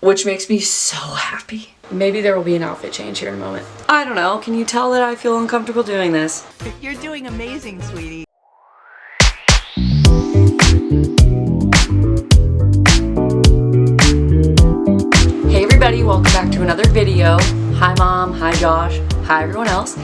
which makes me so happy. Maybe there will be an outfit change here in a moment. I don't know, can you tell that I feel uncomfortable doing this? You're doing amazing, sweetie. Hey everybody, welcome back to another video. Hi Mom, hi Josh, hi everyone else.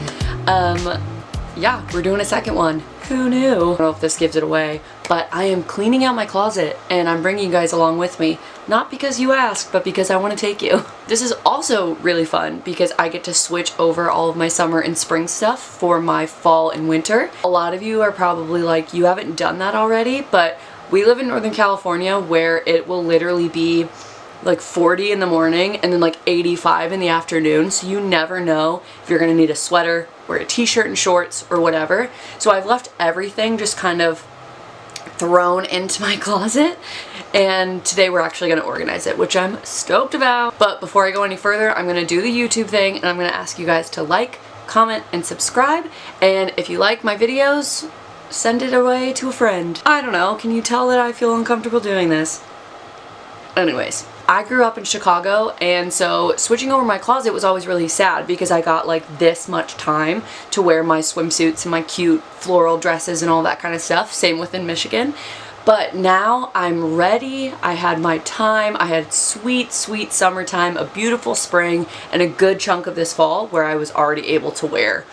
Yeah, we're doing a second one. Who knew? I don't know if this gives it away, but I am cleaning out my closet and I'm bringing you guys along with me. Not because you asked, but because I want to take you. This is also really fun because I get to switch over all of my summer and spring stuff for my fall and winter. A lot of you are probably like, you haven't done that already, but we live in Northern California where it will literally be like 40 in the morning and then like 85 in the afternoon, so you never know if you're gonna need a sweater or a t-shirt and shorts or whatever. So I've left everything just kind of thrown into my closet, and today we're actually gonna organize it, which I'm stoked about. But before I go any further, I'm gonna do the YouTube thing and I'm gonna ask you guys to like, comment, and subscribe. And if you like my videos, send it away to a friend. I don't know, can you tell that I feel uncomfortable doing this? Anyways, I grew up in Chicago, and so switching over my closet was always really sad because I got like this much time to wear my swimsuits and my cute floral dresses and all that kind of stuff. Same within Michigan. But now I'm ready. I had my time. I had sweet, sweet summertime, a beautiful spring, and a good chunk of this fall where I was already able to wear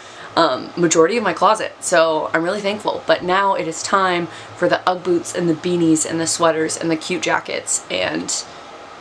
majority of my closet. So I'm really thankful. But now it is time for the Ugg boots and the beanies and the sweaters and the cute jackets, and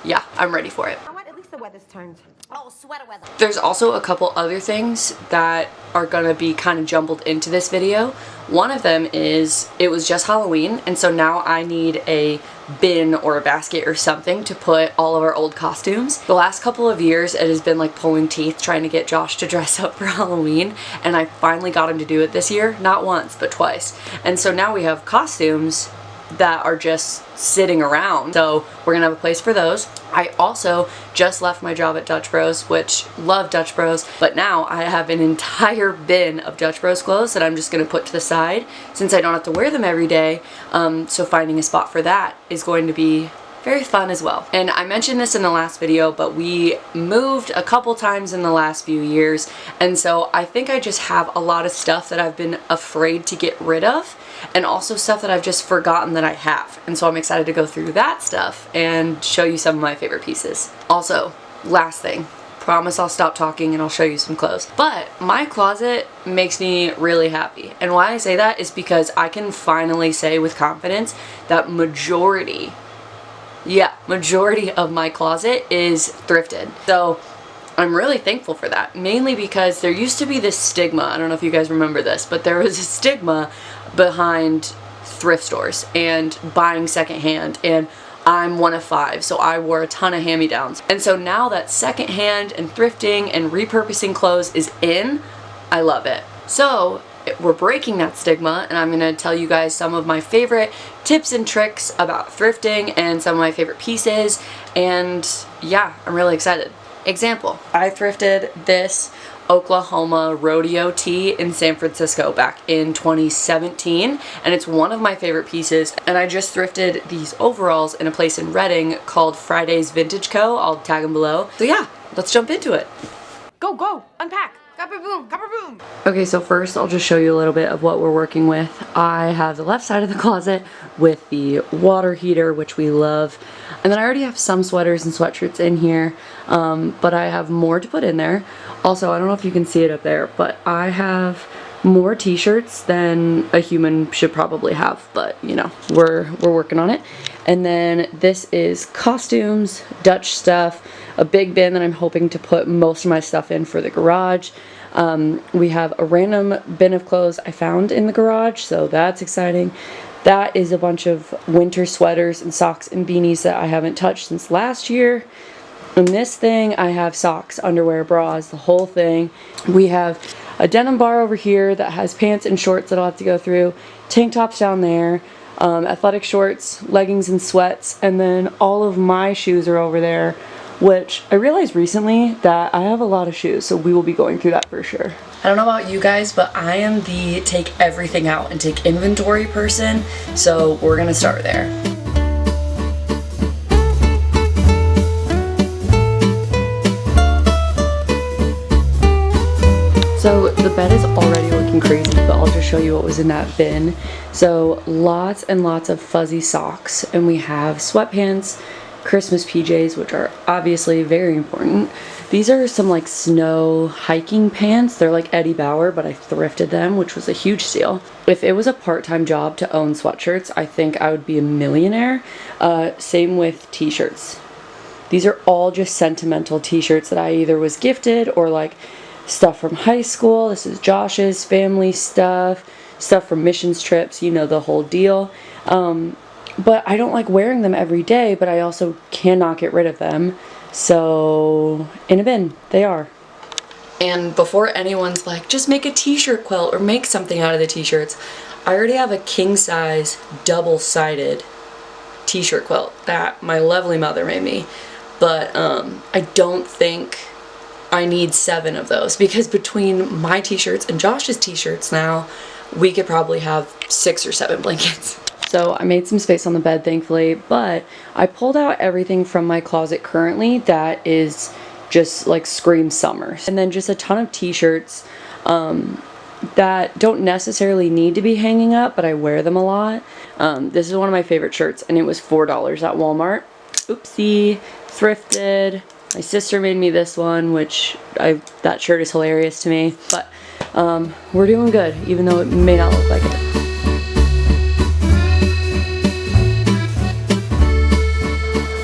yeah, I'm ready for it. At least the weather's turned. Oh, sweater weather. There's also a couple other things that are gonna be kind of jumbled into this video. One of them is it was just Halloween, and so now I need a bin or a basket or something to put all of our old costumes. The last couple of years it has been like pulling teeth trying to get Josh to dress up for Halloween, and I finally got him to do it this year. Not once, but twice. And so now we have costumes that are just sitting around, so we're gonna have a place for those. I also just left my job at Dutch Bros, which love Dutch Bros, but now I have an entire bin of Dutch Bros clothes that I'm just gonna put to the side since I don't have to wear them every day. So finding a spot for that is going to be very fun as well. And I mentioned this in the last video, but we moved a couple times in the last few years, and so I think I just have a lot of stuff that I've been afraid to get rid of, and also stuff that I've just forgotten that I have. And so I'm excited to go through that stuff and show you some of my favorite pieces. Also, last thing, promise I'll stop talking and I'll show you some clothes. But my closet makes me really happy. And why I say that is because I can finally say with confidence that majority of my closet is thrifted. So I'm really thankful for that, mainly because there used to be this stigma, I don't know if you guys remember this, but there was a stigma behind thrift stores and buying secondhand, and I'm one of 5, so I wore a ton of hand-me-downs. And so now that secondhand and thrifting and repurposing clothes is in, I love it. So we're breaking that stigma, and I'm gonna tell you guys some of my favorite tips and tricks about thrifting and some of my favorite pieces, and yeah, I'm really excited. Example, I thrifted this Oklahoma rodeo tee in San Francisco back in 2017, and it's one of my favorite pieces. And I just thrifted these overalls in a place in Reading called Friday's Vintage Co. I'll tag them below. So yeah, let's jump into it. Go, unpack. Boom. Okay, so first I'll just show you a little bit of what we're working with. I have the left side of the closet with the water heater, which we love. And then I already have some sweaters and sweatshirts in here, but I have more to put in there. Also, I don't know if you can see it up there, but I have more t-shirts than a human should probably have, but you know, we're working on it. And then this is costumes, Dutch stuff, a big bin that I'm hoping to put most of my stuff in for the garage. We have a random bin of clothes I found in the garage, so that's exciting. That is a bunch of winter sweaters and socks and beanies that I haven't touched since last year. In this thing, I have socks, underwear, bras, the whole thing. We have a denim bar over here that has pants and shorts that I'll have to go through, tank tops down there, athletic shorts, leggings and sweats, and then all of my shoes are over there, which I realized recently that I have a lot of shoes, so we will be going through that for sure. I don't know about you guys, but I am the take everything out and take inventory person, so we're gonna start there. So the bed is already looking crazy, but I'll just show you what was in that bin. So lots and lots of fuzzy socks, and we have sweatpants, Christmas PJs, which are obviously very important. These are some like snow hiking pants. They're like Eddie Bauer, but I thrifted them, which was a huge steal. If it was a part-time job to own sweatshirts, I think I would be a millionaire. Same with t-shirts. These are all just sentimental t-shirts that I either was gifted or like stuff from high school. This is Josh's family stuff from missions trips, you know, the whole deal. But I don't like wearing them every day, but I also cannot get rid of them. So in a bin, they are. And before anyone's like, just make a t-shirt quilt or make something out of the t-shirts, I already have a king size double-sided t-shirt quilt that my lovely mother made me. But I don't think I need 7 of those, because between my t-shirts and Josh's t-shirts now, we could probably have 6 or 7 blankets. So I made some space on the bed, thankfully, but I pulled out everything from my closet currently that is just like scream summer. And then just a ton of t-shirts that don't necessarily need to be hanging up, but I wear them a lot. This is one of my favorite shirts, and it was $4 at Walmart. Oopsie, thrifted. My sister made me this one, which that shirt is hilarious to me. But we're doing good, even though it may not look like it.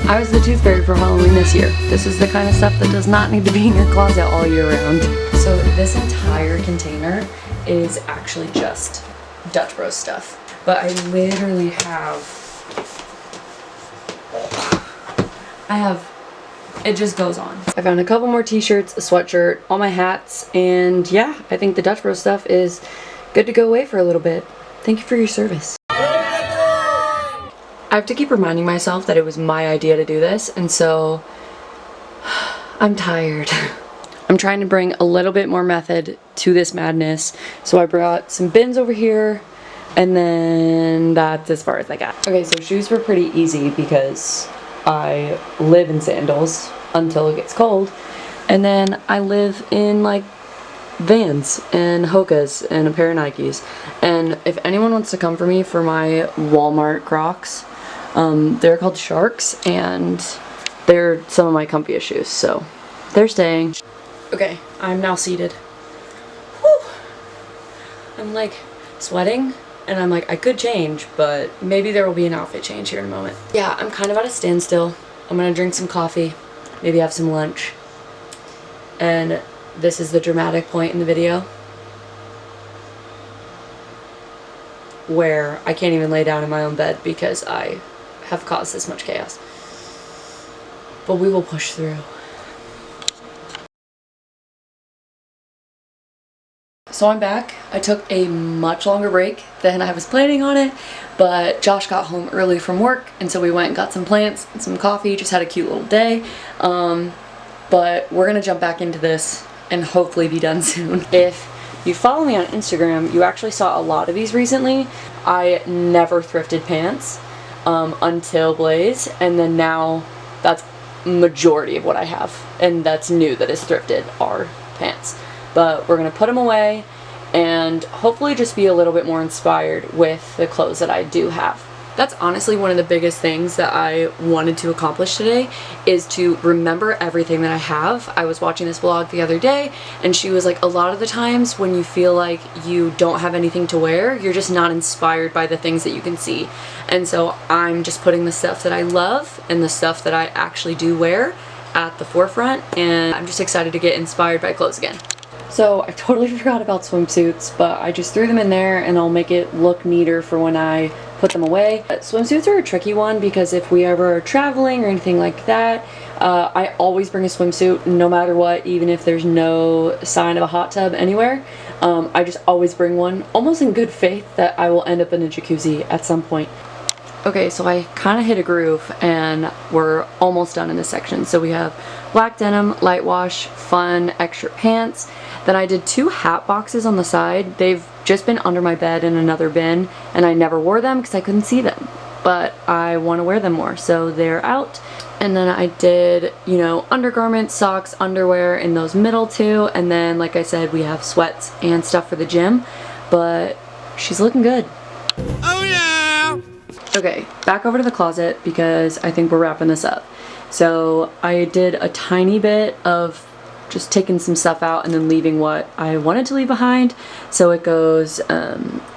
I was the tooth fairy for Halloween this year. This is the kind of stuff that does not need to be in your closet all year round. So this entire container is actually just Dutch Bros stuff. But I literally it just goes on. I found a couple more t-shirts, a sweatshirt, all my hats, and yeah, I think the Dutch Bros stuff is good to go away for a little bit. Thank you for your service. I have to keep reminding myself that it was my idea to do this, and so I'm tired. I'm trying to bring a little bit more method to this madness, so I brought some bins over here, and then that's as far as I got. Okay, so shoes were pretty easy because I live in sandals until it gets cold, and then I live in like Vans and Hokas and a pair of Nikes. And if anyone wants to come for me for my Walmart Crocs, they're called Sharks, and they're some of my comfiest shoes, so they're staying. Okay, I'm now seated. Whew. I'm like sweating, and I'm like, I could change, but maybe there will be an outfit change here in a moment. Yeah, I'm kind of at a standstill. I'm gonna drink some coffee, maybe have some lunch, and this is the dramatic point in the video where I can't even lay down in my own bed because I have caused this much chaos. But we will push through. So I'm back. I took a much longer break than I was planning on it, but Josh got home early from work, and so we went and got some plants and some coffee, just had a cute little day. But we're gonna jump back into this and hopefully be done soon. If you follow me on Instagram, you actually saw a lot of these recently. I never thrifted pants until Blaze, and then now that's majority of what I have, and that's new that is thrifted are pants. But we're gonna put them away and hopefully just be a little bit more inspired with the clothes that I do have. That's honestly one of the biggest things that I wanted to accomplish today, is to remember everything that I have. I was watching this vlog the other day, and she was like, a lot of the times when you feel like you don't have anything to wear, you're just not inspired by the things that you can see. And so I'm just putting the stuff that I love and the stuff that I actually do wear at the forefront, and I'm just excited to get inspired by clothes again. So I totally forgot about swimsuits, but I just threw them in there, and I'll make it look neater for when I put them away. Swimsuits are a tricky one because if we ever are traveling or anything like that, I always bring a swimsuit no matter what, even if there's no sign of a hot tub anywhere. I just always bring one, almost in good faith that I will end up in a jacuzzi at some point. Okay, so I kind of hit a groove, and we're almost done in this section. So we have black denim, light wash, fun, extra pants. Then I did 2 hat boxes on the side. They've just been under my bed in another bin, and I never wore them because I couldn't see them. But I want to wear them more, so they're out. And then I did, you know, undergarments, socks, underwear in those middle two. And then, like I said, we have sweats and stuff for the gym. But she's looking good. Oh yeah! Okay, back over to the closet because I think we're wrapping this up. So I did a tiny bit of just taking some stuff out and then leaving what I wanted to leave behind. So it goes,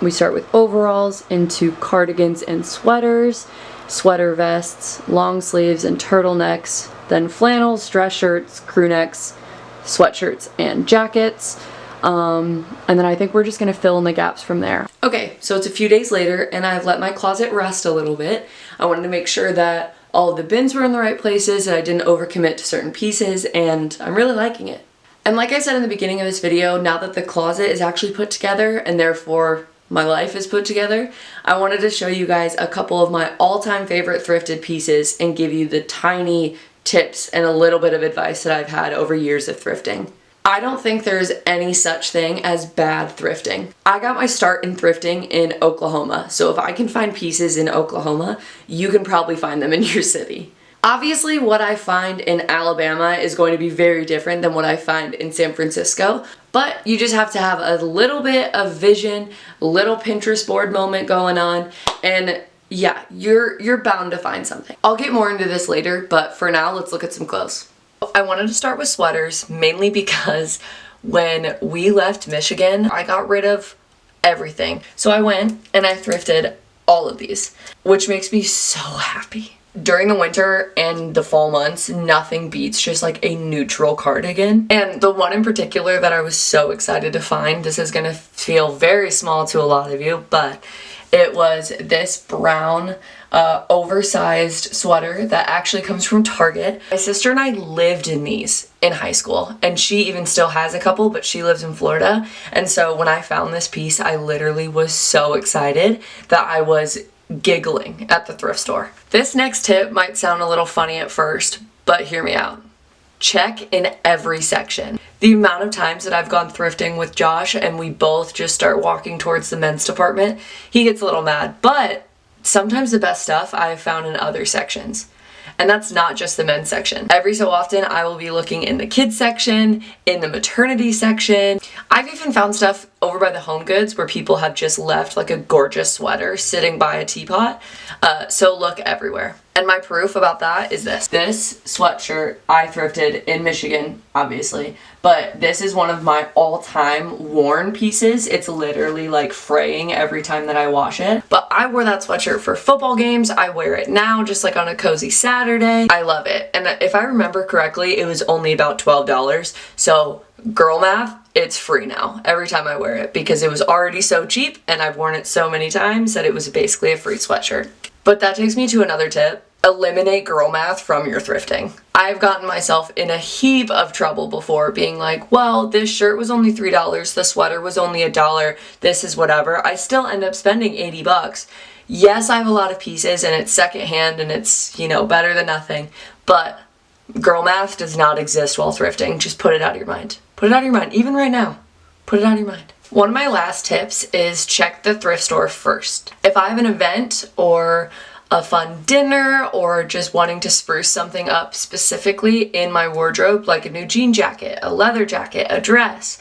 we start with overalls into cardigans and sweaters, sweater vests, long sleeves and turtlenecks, then flannels, dress shirts, crew necks, sweatshirts and jackets. And then I think we're just gonna fill in the gaps from there. Okay, so it's a few days later and I've let my closet rest a little bit. I wanted to make sure that all of the bins were in the right places and I didn't overcommit to certain pieces, and I'm really liking it. And like I said in the beginning of this video, now that the closet is actually put together and therefore my life is put together, I wanted to show you guys a couple of my all-time favorite thrifted pieces and give you the tiny tips and a little bit of advice that I've had over years of thrifting. I don't think there's any such thing as bad thrifting. I got my start in thrifting in Oklahoma, so if I can find pieces in Oklahoma, you can probably find them in your city. Obviously, what I find in Alabama is going to be very different than what I find in San Francisco, but you just have to have a little bit of vision, a little Pinterest board moment going on, and yeah, you're bound to find something. I'll get more into this later, but for now, let's look at some clothes. I wanted to start with sweaters, mainly because when we left Michigan, I got rid of everything. So I went and I thrifted all of these, which makes me so happy. During the winter and the fall months, nothing beats just like a neutral cardigan. And the one in particular that I was so excited to find, this is gonna feel very small to a lot of you, but it was this brown oversized sweater that actually comes from Target. My sister and I lived in these in high school, and she even still has a couple, but she lives in Florida. And so when I found this piece, I literally was so excited that I was giggling at the thrift store. This next tip might sound a little funny at first, but hear me out. Check in every section. The amount of times that I've gone thrifting with Josh and we both just start walking towards the men's department, he gets a little mad, but sometimes the best stuff I've found in other sections. And that's not just the men's section. Every so often I will be looking in the kids section, in the maternity section. I've even found stuff over by the Home Goods where people have just left like a gorgeous sweater sitting by a teapot. So look everywhere. And my proof about that is this. This sweatshirt I thrifted in Michigan, obviously, but this is one of my all-time worn pieces. It's literally like fraying every time that I wash it. But I wore that sweatshirt for football games. I wear it now just like on a cozy Saturday. I love it. And if I remember correctly, it was only about $12. So girl math, it's free now every time I wear it because it was already so cheap and I've worn it so many times that it was basically a free sweatshirt. But that takes me to another tip. Eliminate girl math from your thrifting. I've gotten myself in a heap of trouble before being like, well, this shirt was only $3, the sweater was only $1, this is whatever. I still end up spending 80 bucks. Yes, I have a lot of pieces and it's secondhand and it's, you know, better than nothing, but girl math does not exist while thrifting. Just put it out of your mind. Put it out of your mind, even right now. Put it out of your mind. One of my last tips is check the thrift store first. If I have an event or a fun dinner or just wanting to spruce something up specifically in my wardrobe, like a new jean jacket, a leather jacket, a dress,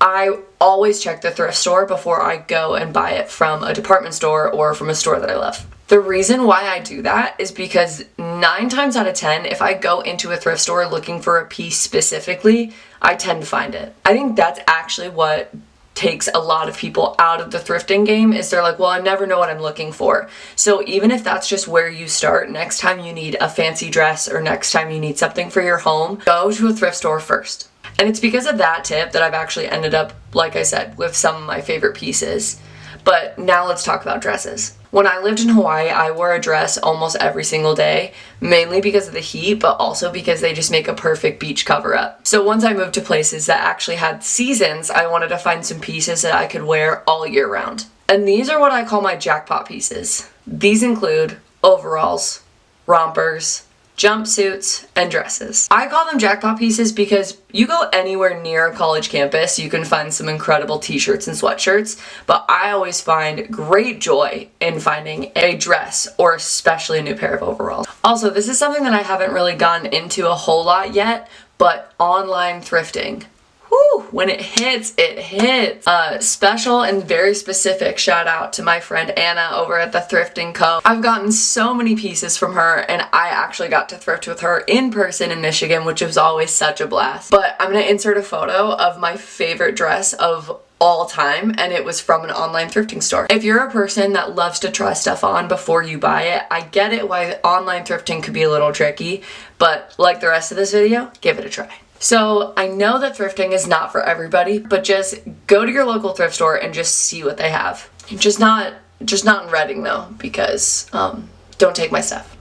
I always check the thrift store before I go and buy it from a department store or from a store that I love. The reason why I do that is because 9 times out of 10, if I go into a thrift store looking for a piece specifically, I tend to find it. I think that's actually what takes a lot of people out of the thrifting game is they're like, well, I never know what I'm looking for. So even if that's just where you start, next time you need a fancy dress or next time you need something for your home, go to a thrift store first. And it's because of that tip that I've actually ended up, like I said, with some of my favorite pieces. But now let's talk about dresses. When I lived in Hawaii, I wore a dress almost every single day, mainly because of the heat, but also because they just make a perfect beach cover-up. So once I moved to places that actually had seasons, I wanted to find some pieces that I could wear all year round. And these are what I call my jackpot pieces. These include overalls, rompers, jumpsuits, and dresses. I call them jackpot pieces because you go anywhere near a college campus, you can find some incredible t-shirts and sweatshirts, but I always find great joy in finding a dress or especially a new pair of overalls. Also, this is something that I haven't really gotten into a whole lot yet, but online thrifting. Whew, when it hits, it hits. Special and very specific shout out to my friend Anna over at the Thrifting Co. I've gotten so many pieces from her, and I actually got to thrift with her in person in Michigan, which was always such a blast. But I'm gonna insert a photo of my favorite dress of all time, and it was from an online thrifting store. If you're a person that loves to try stuff on before you buy it, I get it why online thrifting could be a little tricky, but like the rest of this video, give it a try. So I know that thrifting is not for everybody, but just go to your local thrift store and just see what they have. Just not in Reading though, because don't take my stuff.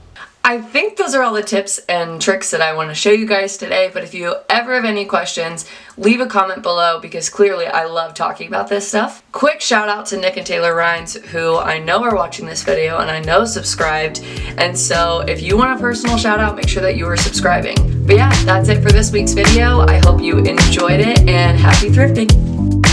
I think those are all the tips and tricks that I want to show you guys today, but if you ever have any questions, leave a comment below because clearly I love talking about this stuff. Quick shout out to Nick and Taylor Rhines, who I know are watching this video and I know subscribed, and so if you want a personal shout out, make sure that you are subscribing. But yeah, that's it for this week's video. I hope you enjoyed it and happy thrifting.